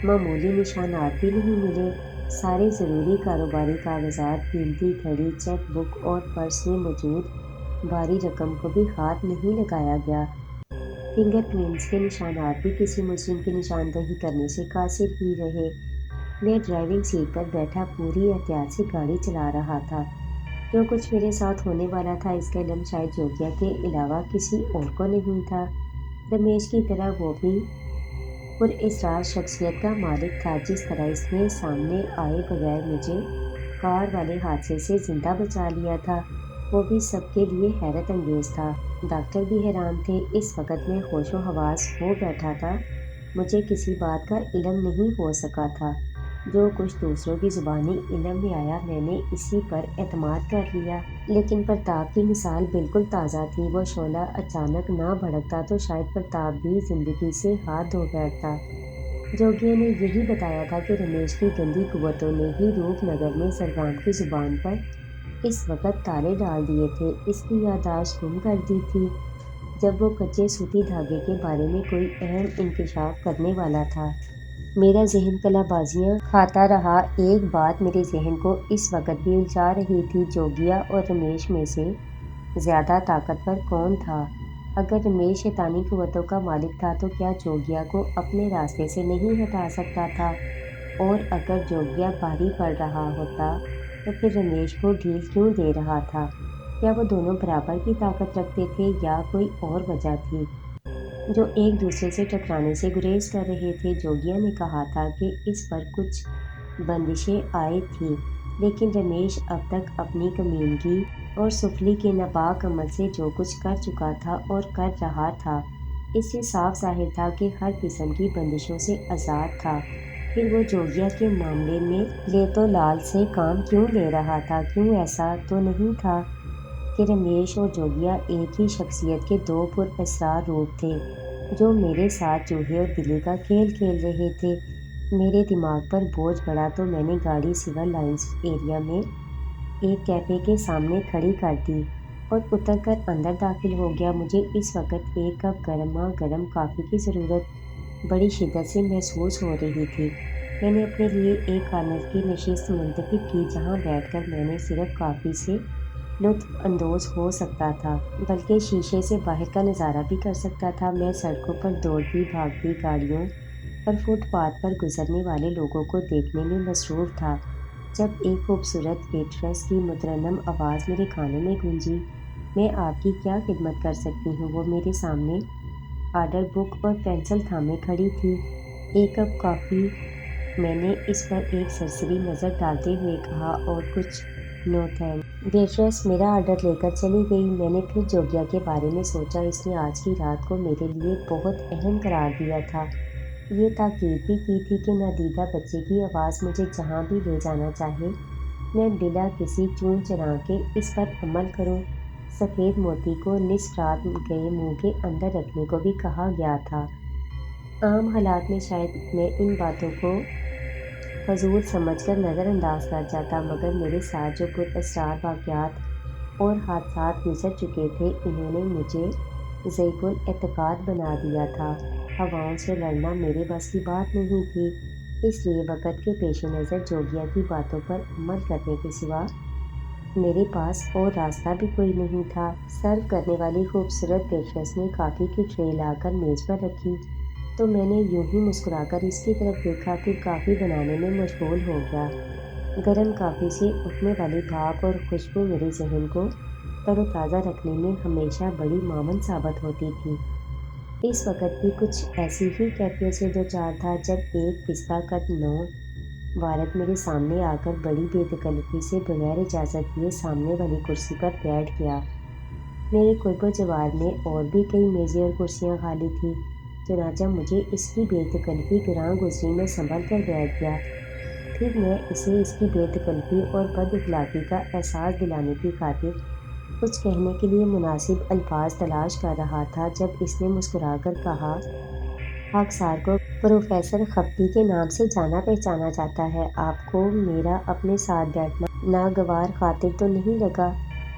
معمولی نشانات بھی نہیں ملے۔ سارے ضروری کاروباری کاغذات، قیمتی گھڑی، چیک بک اور پرس میں موجود بھاری رقم کو بھی ہاتھ نہیں لگایا گیا۔ فنگر پرنٹس کے نشانات بھی کسی مجرم کی نشاندہی کرنے سے قاصر ہی رہے۔ میں ڈرائیونگ سیٹ پر بیٹھا پوری احتیاط سے گاڑی چلا رہا تھا۔ جو کچھ میرے ساتھ ہونے والا تھا، اس کا علم شاید جوگیا کے علاوہ کسی اور کو نہیں تھا۔ رمیش کی طرح وہ بھی پراسرار شخصیت کا مالک تھا۔ جس طرح اس نے سامنے آئے بغیر مجھے کار والے حادثے سے زندہ بچا لیا تھا، وہ بھی سب کے لیے حیرت انگیز تھا۔ ڈاکٹر بھی حیران تھے۔ اس وقت میں ہوش و حواس ہو بیٹھا تھا، مجھے کسی بات کا علم نہیں ہو سکا تھا۔ جو کچھ دوسروں کی زبانی علم میں آیا، میں نے اسی پر اعتماد کر لیا۔ لیکن پرتاپ کی مثال بالکل تازہ تھی۔ وہ شعلہ اچانک نہ بھڑکتا تو شاید پرتاپ بھی زندگی سے ہاتھ دھو بیٹھتا۔ جوگیا نے یہی بتایا تھا کہ رمیش کی گندی قوتوں نے ہی روپ نگر میں سرگرام کی زبان پر اس وقت تالے ڈال دیے تھے، اس کی یادداشت گم کر دی تھی۔ جب وہ کچے سوتی دھاگے کے بارے میں کوئی اہم انکشاف کرنے والا تھا، میرا ذہن قلع بازیاں کھاتا رہا۔ ایک بات میرے ذہن کو اس وقت بھی الجھا رہی تھی، جوگیا اور رمیش میں سے زیادہ طاقتور کون تھا؟ اگر رمیش شیطانی قوتوں کا مالک تھا تو کیا جوگیا کو اپنے راستے سے نہیں ہٹا سکتا تھا؟ اور اگر جوگیا بھاری پڑ رہا ہوتا تو پھر رمیش کو ڈھیل کیوں دے رہا تھا؟ کیا وہ دونوں برابر کی طاقت رکھتے تھے یا کوئی اور وجہ تھی؟ جو ایک دوسرے سے ٹکرانے سے گریز کر رہے تھے۔ جوگیا نے کہا تھا کہ اس پر کچھ بندشیں عائد تھیں، لیکن رمیش اب تک اپنی کمینگی اور سفلی کے ناپاک عمل سے جو کچھ کر چکا تھا اور کر رہا تھا، اس سے صاف ظاہر تھا کہ ہر قسم کی بندشوں سے آزاد تھا۔ پھر وہ جوگیا کے معاملے میں لیت و لال سے کام کیوں لے رہا تھا؟ کیوں ایسا تو نہیں تھا کہ رمیش اور جوگیا ایک ہی شخصیت کے دو پراسرار روپ تھے جو میرے ساتھ چوہے اور بلی کا کھیل کھیل رہے تھے؟ میرے دماغ پر بوجھ بڑھا تو میں نے گاڑی سول لائنز ایریا میں ایک کیفے کے سامنے کھڑی کر دی اور اتر کر اندر داخل ہو گیا۔ مجھے اس وقت ایک کپ گرما گرم کافی کی ضرورت بڑی شدت سے محسوس ہو رہی تھی۔ میں نے اپنے لیے ایک کارنر کی نشست منتخب کی جہاں بیٹھ کر میں نے صرف کافی سے لطف اندوز ہو سکتا تھا، بلکہ شیشے سے باہر کا نظارہ بھی کر سکتا تھا۔ میں سڑکوں پر دوڑتی بھاگتی گاڑیوں اور فٹ پاتھ پر گزرنے والے لوگوں کو دیکھنے میں مصروف تھا جب ایک خوبصورت ویٹریس کی مترنم آواز میرے کانوں میں گونجی، میں آپ کی کیا خدمت کر سکتی ہوں؟ وہ میرے سامنے آرڈر بک اور پینسل تھامے کھڑی تھی۔ ایک کپ کافی، میں نے اس پر ایک سرسری نظر ڈالتے ہوئے کہا، اور کچھ؟ نو تھینکس۔ ویٹریس میرا آرڈر لے کر چلی گئی۔ میں نے پھر جوگیا کے بارے میں سوچا۔ اس نے آج کی رات کو میرے لیے بہت اہم قرار دیا تھا، یہ تاکید بھی کی تھی کہ نادیدہ بچے کی آواز مجھے جہاں بھی لے جانا چاہے، میں بلا کسی چون چران کے اس پر عمل کروں۔ سفید موتی کو نصف رات گئے منہ کے اندر رکھنے کو بھی کہا گیا تھا۔ عام حالات میں شاید میں ان باتوں کو فضول سمجھ کر نظر انداز کر جاتا، مگر میرے ساتھ جو پر اسرار واقعات اور حادثات گزر چکے تھے، انہوں نے مجھے ضعیف الاعتقاد بنا دیا تھا۔ ہواؤں سے لڑنا میرے بس کی بات نہیں تھی، اس لیے وقت کے پیش نظر جوگیا کی باتوں پر عمل کرنے کے سوا میرے پاس اور راستہ بھی کوئی نہیں تھا۔ سرو کرنے والی خوبصورت ویٹرس نے کافی کی ٹرے لا کر میز پر رکھی تو میں نے یوں ہی مسکرا کر اس کی طرف دیکھا، پھر کافی بنانے میں مشغول ہو گیا۔ گرم کافی سے اٹھنے والی بھاپ اور خوشبو میرے ذہن کو تر و تازہ رکھنے میں ہمیشہ بڑی معاون ثابت ہوتی تھی۔ اس وقت بھی کچھ ایسی ہی کیفیت سے دوچار تھا جب ایک پستہ قد نو وارد میرے سامنے آ کر بڑی بے تکلفی سے بغیر اجازت لیے سامنے والی کرسی پر بیٹھ گیا۔ میرے قرب و جوار میں اور بھی کئی میزیں اور کرسیاں خالی تھیں، چنانچہ مجھے اس کی بے تکلفی گراں گزری میں سنبھل کر بیٹھ گیا۔ پھر میں اسے اس کی بے تکلفی اور بد اخلاقی کا احساس دلانے کی خاطر کچھ کہنے کے لیے مناسب الفاظ تلاش کر رہا تھا جب اس نے مسکرا کر کہا، خاکسار کو پروفیسر خفتی کے نام سے جانا پہچانا جاتا ہے۔ آپ کو میرا اپنے ساتھ بیٹھنا ناگوار خاطر تو نہیں لگا؟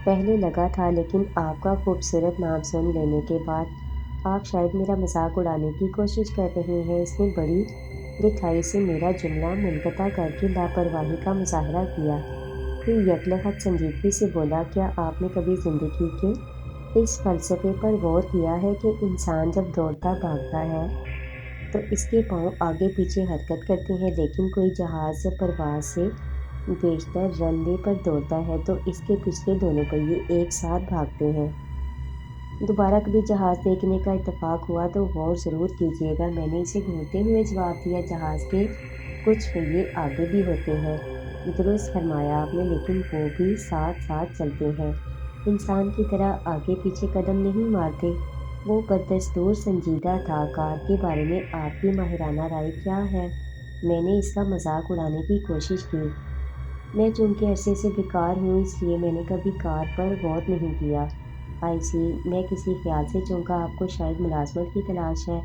پہلے لگا تھا، لیکن آپ کا خوبصورت نام سن لینے کے بعد آپ شاید میرا مذاق اڑانے کی کوشش کر رہے ہیں۔ اس نے بڑی دکھائی سے میرا جملہ منقطع کر کے لاپرواہی کا مظاہرہ کیا، پھر یکلخت سنجیدگی سے بولا، کیا آپ نے کبھی زندگی کے اس فلسفے پر غور کیا ہے کہ انسان جب دوڑتا بھاگتا ہے تو اس کے پاؤں آگے پیچھے حرکت کرتے ہیں، لیکن کوئی جہاز جب پرواز سے بیشتر رن وے پر دوڑتا ہے تو اس کے پچھلے دونوں پہیے ایک ساتھ بھاگتے ہیں؟ دوبارہ کبھی جہاز دیکھنے کا اتفاق ہوا تو غور ضرور کیجیے گا۔ میں نے اسے گھورتے ہوئے جواب دیا، جہاز کے کچھ پہیے آگے بھی ہوتے ہیں۔ درست فرمایا آپ نے، لیکن وہ بھی ساتھ ساتھ چلتے ہیں، انسان کی طرح آگے پیچھے قدم نہیں مارتے۔ وہ بدستور سنجیدہ تھا۔ کار کے بارے میں آپ کی ماہرانہ رائے کیا ہے؟ میں نے اس کا مذاق اڑانے کی کوشش کی۔ میں چونکہ عرصے سے بیکار ہوں، اس لیے میں نے کبھی کار پر غور نہیں کیا۔ آئی سی، میں کسی خیال سے چونکا آپ کو شاید ملازمت کی تلاش ہے۔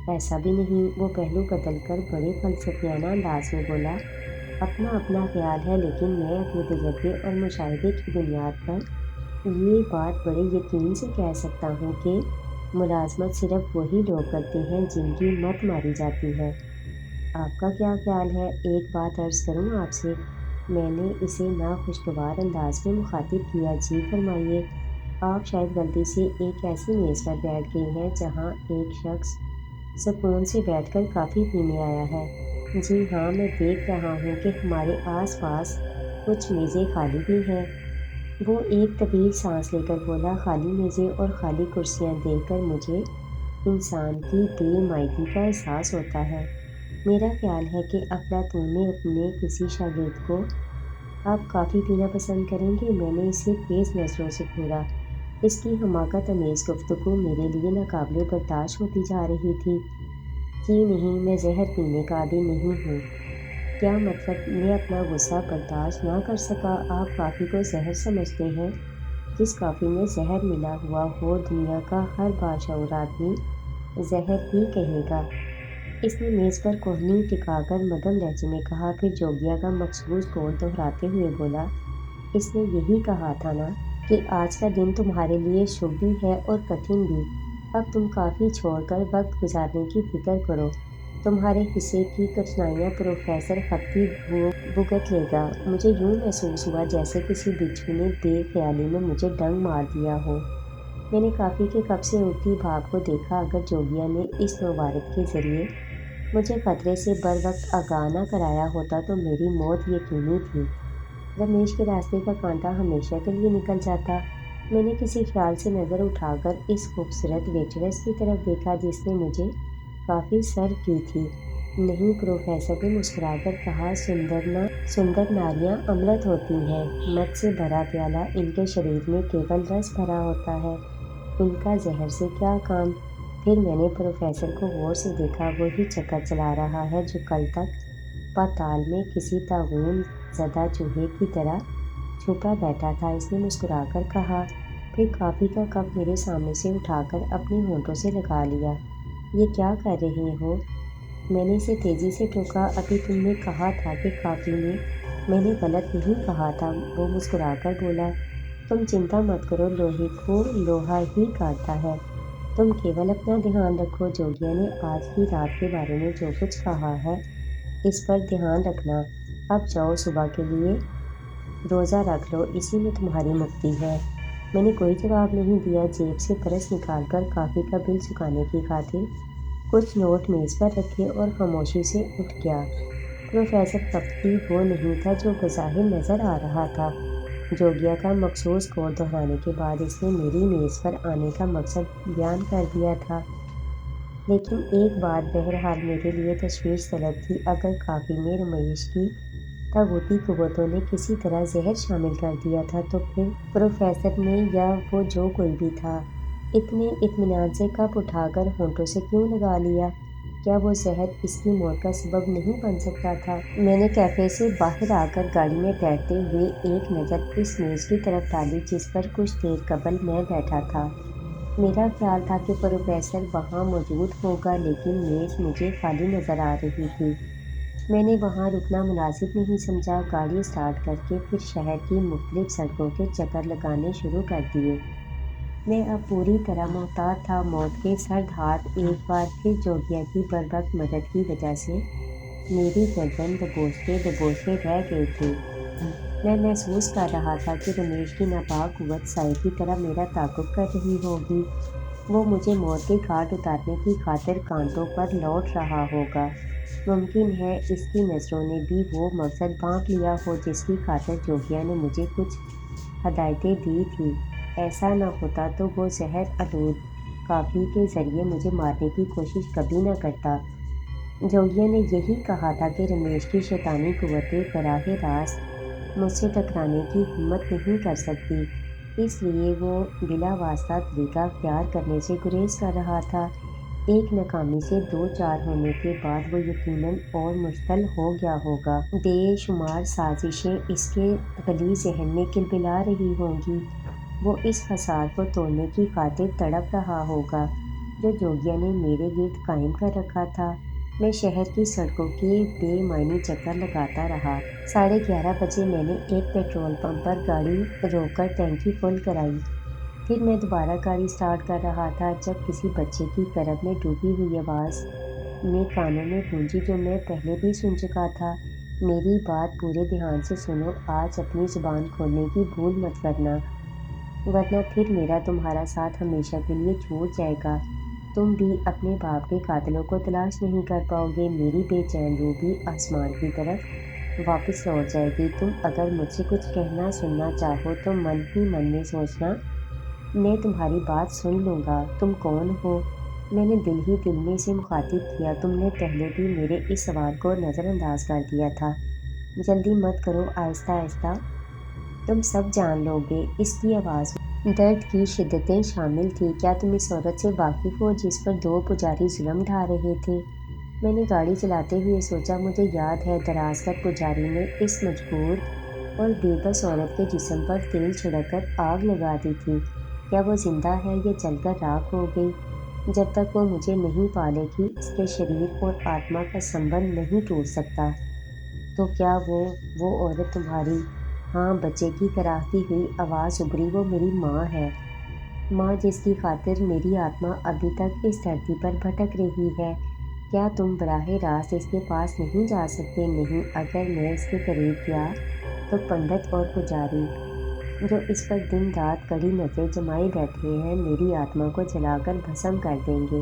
ایسا بھی نہیں، وہ پہلو بدل کر بڑے فلسفیانہ انداز میں بولا، اپنا اپنا خیال ہے، لیکن میں اپنے تجربے اور مشاہدے کی بنیاد پر یہ بات بڑے یقین سے کہہ سکتا ہوں کہ ملازمت صرف وہی لوگ کرتے ہیں جن کی مت ماری جاتی ہے۔ آپ کا کیا خیال ہے؟ ایک بات عرض کروں آپ سے؟ میں نے اسے ناخوشگوار انداز میں مخاطب کیا۔ جی فرمائیے۔ آپ شاید غلطی سے ایک ایسی میز پر بیٹھ گئے ہیں جہاں ایک شخص سکون سے بیٹھ کر کافی پینے آیا ہے۔ جی ہاں، میں دیکھ رہا ہوں کہ ہمارے آس پاس کچھ میزیں خالی بھی ہیں۔ وہ ایک طویل سانس لے کر بولا، خالی میزیں اور خالی کرسیاں دیکھ کر مجھے انسان کی بے مائگی کا احساس ہوتا ہے۔ میرا خیال ہے کہ افلاطون نے اپنے کسی شاگرد کو، آپ کافی پینا پسند کریں گے؟ میں نے اسے تیز نظروں سے گھورا۔ اس کی حماقت آمیز گفتگو میرے لیے ناقابل برداشت ہوتی جا رہی تھی۔ جی نہیں، میں زہر پینے کا عادی نہیں ہوں۔ کیا مطلب؟ میں اپنا غصہ برداشت نہ کر سکا۔ آپ کافی کو زہر سمجھتے ہیں؟ جس کافی میں زہر ملا ہوا ہو، دنیا کا ہر باشعور آدمی زہر ہی کہے گا۔ اس نے میز پر کوہنی ٹکا کر مدھم لہجے میں کہا، پھر جوگیا کا مخصوص قول دہراتے ہوئے بولا، اس نے یہی کہا تھا نا کہ آج کا دن تمہارے لیے شبھ بھی ہے اور کٹھن بھی۔ اب تم کافی چھوڑ کر وقت گزارنے کی فکر کرو۔ تمہارے حصے کی کٹھنائیاں پروفیسر خفتی بھگت لے گا۔ مجھے یوں محسوس ہوا جیسے کسی بچھو نے بے خیالی میں مجھے ڈنک مار دیا ہو۔ میں نے کافی کے کپ سے اٹھتی بھاپ کو دیکھا۔ اگر جوگیا نے اس نوبارد کے ذریعے مجھے خطرے سے بروقت آگاہ نہ کرایا ہوتا تو میری موت یقینی تھی۔ رمیش کے راستے کا کانٹا ہمیشہ کے لیے نکل جاتا۔ میں نے کسی خیال سے نظر اٹھا کر اس خوبصورت ویٹرس کی طرف دیکھا جس نے مجھے کافی سرو کی تھی۔ نہیں، پروفیسر نے مسکرا کر کہا، سندر ناریاں امرت ہوتی ہیں۔ مد سے بھرا پیالہ ان کے شریر میں کیول رس بھرا ہوتا ہے، ان کا زہر سے کیا کام؟ پھر میں نے پروفیسر کو غور سے دیکھا۔ وہی چکر چلا رہا ہے جو کل تک پاتال میں کسی طاعون زدہ چوہے کی طرح چھپا بیٹھا تھا۔ اس نے مسکرا کر کہا، پھر کافی کا کپ میرے سامنے سے اٹھا کر اپنے ہونٹوں سے لگا لیا۔ یہ کیا کر رہے ہو؟ میں نے اسے تیزی سے ٹوکا۔ ابھی تم نے کہا تھا کہ کافی میں نے غلط نہیں کہا تھا۔ وہ مسکرا کر بولا، تم چنتا مت کرو، لوہے کو لوہا ہی کاٹتا ہے۔ تم کیول اپنا دھیان رکھو۔ جوگیا نے آج کی رات کے بارے میں جو کچھ کہا ہے اس پر دھیان رکھنا۔ اب جاؤ، صبح کے لیے روزہ رکھ لو، اسی میں تمہاری مکتی ہے۔ میں نے کوئی جواب نہیں دیا۔ جیب سے پرس نکال کر کافی کا بل چکانے کی خاطر کچھ نوٹ میز پر رکھے اور خاموشی سے اٹھ گیا۔ پروفیسر کپتی وہ نہیں تھا جو بظاہر نظر آ رہا تھا۔ جوگیا کا مخصوص کوڈ دہرانے کے بعد اس نے میری میز پر آنے کا مقصد بیان کر دیا تھا۔ لیکن ایک بات بہرحال میرے لیے تشویش طلب تھی۔ اگر کافی میں رمیش کی طاغوتی قوتوں نے کسی طرح زہر شامل کر دیا تھا تو پھر پروفیسر نے یا وہ جو کوئی بھی تھا اتنے اطمینان سے کپ اٹھا کر ہونٹوں سے کیوں لگا لیا؟ کیا وہ زہر اس کی موت کا سبب نہیں بن سکتا تھا؟ میں نے کیفے سے باہر آ کر گاڑی میں بیٹھتے ہوئے ایک نظر اس میز کی طرف ڈالی جس پر کچھ دیر قبل میں بیٹھا تھا۔ میرا خیال تھا کہ پروفیسر وہاں موجود ہوگا، لیکن میز مجھے خالی نظر آ رہی تھی۔ میں نے وہاں رکنا مناسب نہیں سمجھا۔ گاڑی اسٹارٹ کر کے پھر شہر کی مختلف سڑکوں کے چکر لگانے شروع کر دیے۔ میں اب پوری طرح محتاط تھا۔ موت کے سرد ہاتھ ایک بار پھر جوگیا کی بروقت مدد کی وجہ سے میری گردن دبوچتے رہ گئے تھے۔ میں محسوس کر رہا تھا کہ رمیش کی ناپاک قوت سائے کی طرح میرا تعاقب کر رہی ہوگی۔ وہ مجھے موت کے گھاٹ اتارنے کی خاطر کانٹوں پر لوٹ رہا ہوگا۔ ممکن ہے اس کی نظروں نے بھی وہ مقصد بھانپ لیا ہو جس کی خاطر جوگیا نے مجھے کچھ ہدایتیں دی تھیں۔ ایسا نہ ہوتا تو وہ زہر آلود کافی کے ذریعے مجھے مارنے کی کوشش کبھی نہ کرتا۔ جوگیا نے یہی کہا تھا کہ رمیش کی شیطانی قوتیں براہ راست مجھ سے ٹکرانے کی ہمت نہیں کر سکتی، اس لیے وہ بلا واسطہ طریقہ اختیار کرنے سے گریز کر رہا تھا۔ ایک ناکامی سے دو چار ہونے کے بعد وہ یقیناً اور مشتعل ہو گیا ہوگا۔ بے شمار سازشیں اس کے غلیظ ذہن میں کلبلا رہی ہوں گی۔ وہ اس حصار کو توڑنے کی خاطر تڑپ رہا ہوگا جو جوگیا نے میرے گرد قائم کر رکھا تھا۔ میں شہر کی سڑکوں کے بے معنی چکر لگاتا رہا۔ 11:30 بجے میں نے ایک پیٹرول پمپ پر گاڑی روک کر ٹینکی فل کرائی۔ پھر میں دوبارہ گاڑی اسٹارٹ کر رہا تھا جب کسی بچے کی کرب میں ڈوبی ہوئی آواز میں کانوں میں گونجی جو میں پہلے بھی سن چکا تھا، میری بات پورے دھیان سے سنو، آج اپنی زبان کھولنے کی بھول مت کرنا، ورنہ پھر میرا تمہارا ساتھ ہمیشہ کے لیے چھوٹ جائے گا۔ تم بھی اپنے باپ کے قاتلوں کو تلاش نہیں کر پاؤ گے۔ میری بے چین روح بھی آسمان کی طرف واپس لوٹ جائے گی۔ تم اگر مجھ سے کچھ کہنا سننا چاہو تو من ہی من میں سوچنا، میں تمہاری بات سن لوں گا۔ تم کون ہو؟ میں نے دل ہی دل میں اسے مخاطب کیا۔ تم نے پہلے بھی میرے اس سوال کو نظر انداز کر دیا تھا۔ جلدی مت کرو، آہستہ آہستہ تم سب جان لو گے۔ اس کی آواز میں درد کی شدتیں شامل تھیں۔ کیا تم اس عورت سے واقف ہو جس پر دو پجاری ظلم ڈھا رہے تھے؟ میں نے گاڑی چلاتے ہوئے سوچا، مجھے یاد ہے دراز کر پجاری نے اس مجبور اور بے بس عورت کے جسم پر تیل چھڑک کر آگ لگا دی تھی۔ کیا وہ زندہ ہے یا جل کر راکھ ہو گئی؟ جب تک وہ مجھے نہیں پالے گی اس کے شریر اور آتما کا سنبندھ نہیں ٹوٹ سکتا۔ تو کیا وہ عورت تمہاری؟ ہاں، بچے کی کراہتی ہوئی آواز ابھری، وہ میری ماں ہے۔ ماں جس کی خاطر میری آتما ابھی تک اس دھرتی پر بھٹک رہی ہے۔ کیا تم براہ راست اس کے پاس نہیں جا سکتے؟ نہیں، اگر میں اس کے قریب گیا تو پنڈت اور پجاری جو اس پر دن رات کڑی نظریں جمائے بیٹھے ہیں میری آتما کو جلا کر بھسم کر دیں گے۔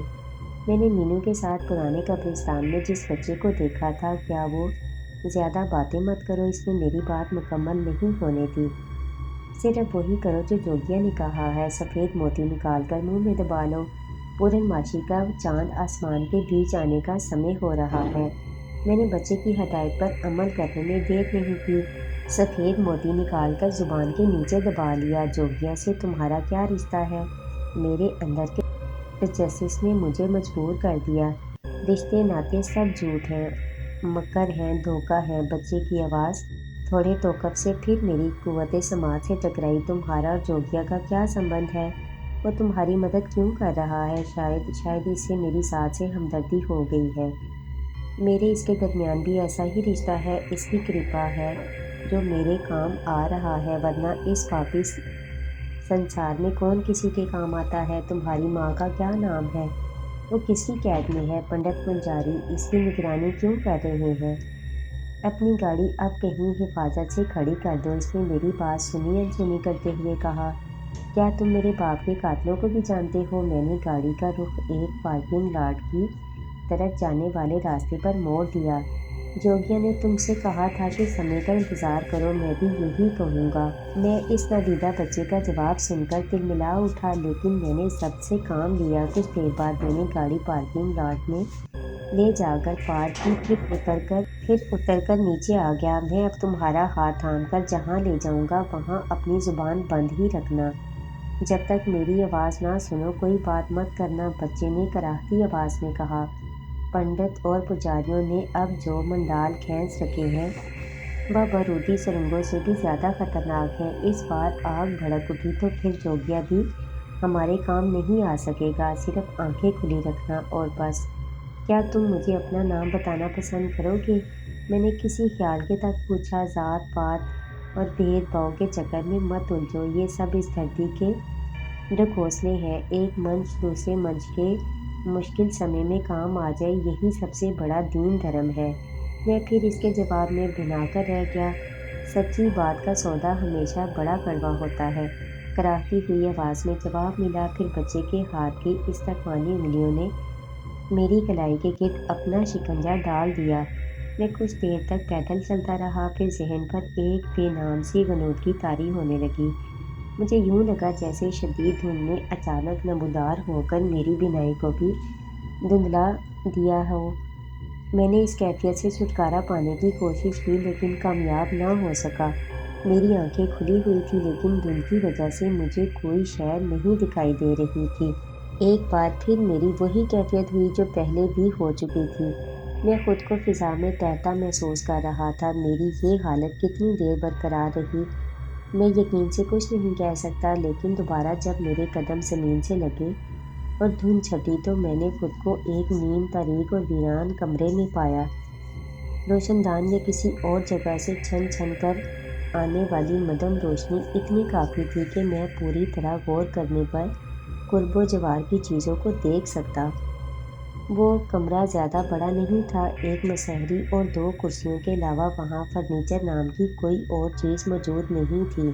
میں نے مینو کے ساتھ پرانے قبرستان میں جس بچے کو دیکھا تھا، کیا وہ زیادہ باتیں مت کرو، اس نے میری بات مکمل نہیں ہونے دی۔ صرف وہی کرو جو جوگیا نے کہا ہے، سفید موتی نکال کر منہ میں دبا لو، پورنماشی کا چاند آسمان کے بیچ آنے کا سمے ہو رہا ہے۔ میں نے بچے کی ہدایت پر عمل کرنے میں دیر نہیں کی۔ سفید موتی نکال کر زبان کے نیچے دبا لیا۔ جوگیا سے تمہارا کیا رشتہ ہے؟ میرے اندر کے تجسس نے مجھے مجبور کر دیا۔ رشتے ناطے سب جھوٹ ہیں، مکر ہیں، دھوکہ ہے۔ بچے کی آواز تھوڑے توقف سے پھر میری قوت سماعت سے ٹکرائی۔ تمہارا اور جوگیا کا کیا سمبند ہے؟ وہ تمہاری مدد کیوں کر رہا ہے؟ شاید اس سے میری ساتھ سے ہمدردی ہو گئی ہے۔ میرے اس کے درمیان بھی ایسا ہی رشتہ ہے، اس کی کرپا ہے جو میرے کام آ رہا ہے، ورنہ اس پاپی سنسار میں کون کسی کے کام آتا ہے؟ تمہاری ماں کا کیا نام ہے؟ وہ کس کی قید میں ہے؟ پنڈت پنجاری اس کی نگرانی کیوں کر رہے ہیں؟ اپنی گاڑی اب کہیں حفاظت سے کھڑی کر دو۔ اس نے میری بات سنی انسنی کرتے ہوئے کہا، کیا تم میرے باپ کے قاتلوں کو بھی جانتے ہو؟ میں نے گاڑی کا رخ ایک پارکنگ لاٹ کی طرف جانے والے راستے پر موڑ دیا۔ جوگیا نے تم سے کہا تھا کہ سمے کا انتظار کرو، میں بھی یہی کہوں گا۔ میں اس نادیدہ بچے کا جواب سن کر تلملا اٹھا، لیکن میں نے سب سے کام لیا۔ کچھ دیر بعد میں نے گاڑی پارکنگ لاٹ میں لے جا کر پارک کی، پھر اتر کر نیچے آ گیا۔ میں اب تمہارا ہاتھ تھام کر جہاں لے جاؤں گا وہاں اپنی زبان بند ہی رکھنا۔ جب تک میری آواز نہ سنو کوئی بات مت کرنا، بچے نے کراہتی آواز میں کہا۔ پنڈت اور پجاریوں نے اب جو منڈال کھینچ رکھے ہیں وہ بارودی سرنگوں سے بھی زیادہ خطرناک ہیں۔ اس بار آگ بھڑک اٹھی تو پھر جوگیا بھی ہمارے کام نہیں آ سکے گا۔ صرف آنکھیں کھلی رکھنا اور بس۔ کیا تم مجھے اپنا نام بتانا پسند کرو گے؟ میں نے کسی خیال کے تک پوچھا۔ ذات پات اور بھید بھاؤ کے چکر میں مت الجھو، یہ سب اس دھرتی کے ڈھکوسلے ہیں۔ ایک منچ دوسرے منچ کے مشکل سمے میں کام آ جائے، یہی سب سے بڑا دین دھرم ہے۔ میں پھر اس کے جواب میں بھنا کر رہ گیا۔ سچی بات کا سودا ہمیشہ بڑا کڑوا ہوتا ہے، کراہتی ہوئی آواز میں جواب ملا۔ پھر بچے کے ہاتھ کی استحکامی انگلیوں نے میری کلائی کے گرد اپنا شکنجا ڈال دیا۔ میں کچھ دیر تک پیدل چلتا رہا، پھر ذہن پر ایک بے نام سی غنودگی طاری ہونے لگی۔ مجھے یوں لگا جیسے شدید دھند نے اچانک نمودار ہو کر میری بینائی کو بھی دھندلا دیا ہو۔ میں نے اس کیفیت سے چھٹکارا پانے کی کوشش کی لیکن کامیاب نہ ہو سکا۔ میری آنکھیں کھلی ہوئی تھیں لیکن دھند کی وجہ سے مجھے کوئی شے نہیں دکھائی دے رہی تھی۔ ایک بار پھر میری وہی کیفیت ہوئی جو پہلے بھی ہو چکی تھی۔ میں خود کو فضا میں تیرتا محسوس کر رہا تھا۔ میری یہ حالت کتنی دیر برقرار رہی میں یقین سے کچھ نہیں کہہ سکتا، لیکن دوبارہ جب میرے قدم زمین سے لگے اور دھند چھٹی تو میں نے خود کو ایک نیم تاریک اور ویران کمرے میں پایا۔ روشن دان یا کسی اور جگہ سے چھن چھن کر آنے والی مدھم روشنی اتنی کافی تھی کہ میں پوری طرح غور کرنے پر قرب و جوار کی چیزوں کو دیکھ سکتا۔ وہ کمرہ زیادہ بڑا نہیں تھا۔ ایک مصہری اور دو کرسیوں کے علاوہ وہاں فرنیچر نام کی کوئی اور چیز موجود نہیں تھی۔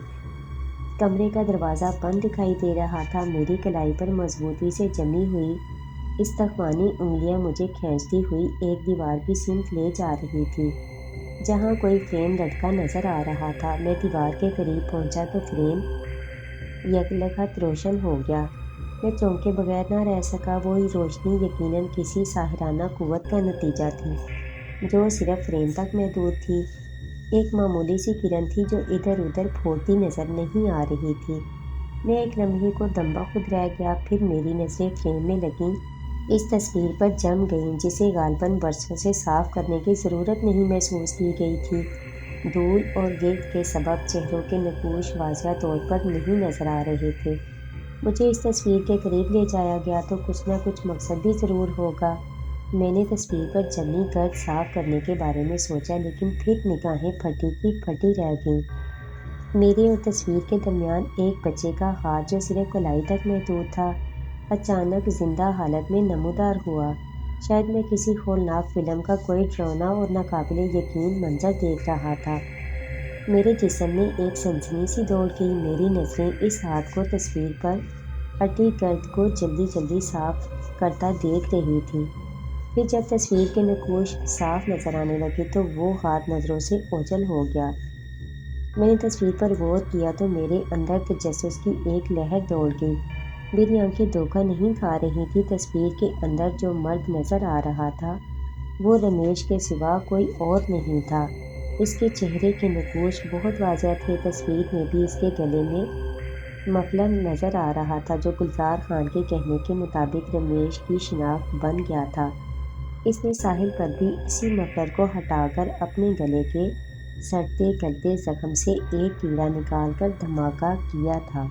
کمرے کا دروازہ بند دکھائی دے رہا تھا۔ میری کلائی پر مضبوطی سے جمی ہوئی استحکامی انگلیاں مجھے کھینچتی ہوئی ایک دیوار کی سمت لے جا رہی تھیں جہاں کوئی فریم لٹکا نظر آ رہا تھا۔ میں دیوار کے قریب پہنچا تو فریم یکلخت روشن ہو گیا۔ میں چونکے بغیر نہ رہ سکا۔ وہ روشنی یقیناً کسی ساحرانہ قوت کا نتیجہ تھی جو صرف فریم تک محدود تھی۔ ایک معمولی سی کرن تھی جو ادھر ادھر پھورتی نظر نہیں آ رہی تھی۔ میں ایک لمحے کو دم بخود رہ گیا، پھر میری نظریں فریم میں لگی اس تصویر پر جم گئیں جسے غالباً برسوں سے صاف کرنے کی ضرورت نہیں محسوس کی گئی تھی۔ دھول اور گرد کے سبب چہروں کے نقوش واضح طور پر نہیں نظر آ رہے تھے۔ مجھے اس تصویر کے قریب لے جایا گیا تو کچھ نہ کچھ مقصد بھی ضرور ہوگا۔ میں نے تصویر پر جمی گرد صاف کرنے کے بارے میں سوچا، لیکن پھر نگاہیں پھٹی کی پھٹی رہ گئیں۔ میرے اور تصویر کے درمیان ایک بچے کا ہاتھ جو صرف کلائی تک محدود تھا اچانک زندہ حالت میں نمودار ہوا۔ شاید میں کسی ہولناک فلم کا کوئی ڈراؤنا اور ناقابل یقین منظر دیکھ رہا تھا۔ میرے جسم میں ایک سنسنی سی دوڑ گئی۔ میری نظریں اس ہاتھ کو تصویر پر اٹی گرد کو جلدی جلدی صاف کرتا دیکھ رہی تھیں۔ پھر جب تصویر کے نقوش صاف نظر آنے لگے تو وہ ہاتھ نظروں سے اوجھل ہو گیا۔ میں نے تصویر پر غور کیا تو میرے اندر تجسس کی ایک لہر دوڑ گئی۔ میری آنکھیں دھوکہ نہیں کھا رہی تھیں۔ تصویر کے اندر جو مرد نظر آ رہا تھا وہ رمیش کے سوا کوئی اور نہیں تھا۔ اس کے چہرے کے نقوش بہت واضح تھے۔ تصویر میں بھی اس کے گلے میں مفلر نظر آ رہا تھا جو گلزار خان کے کہنے کے مطابق رمیش کی شناخت بن گیا تھا۔ اس نے ساحل پر بھی اسی مفلر کو ہٹا کر اپنے گلے کے سڑتے گلتے زخم سے ایک کیڑا نکال کر دھماکہ کیا تھا۔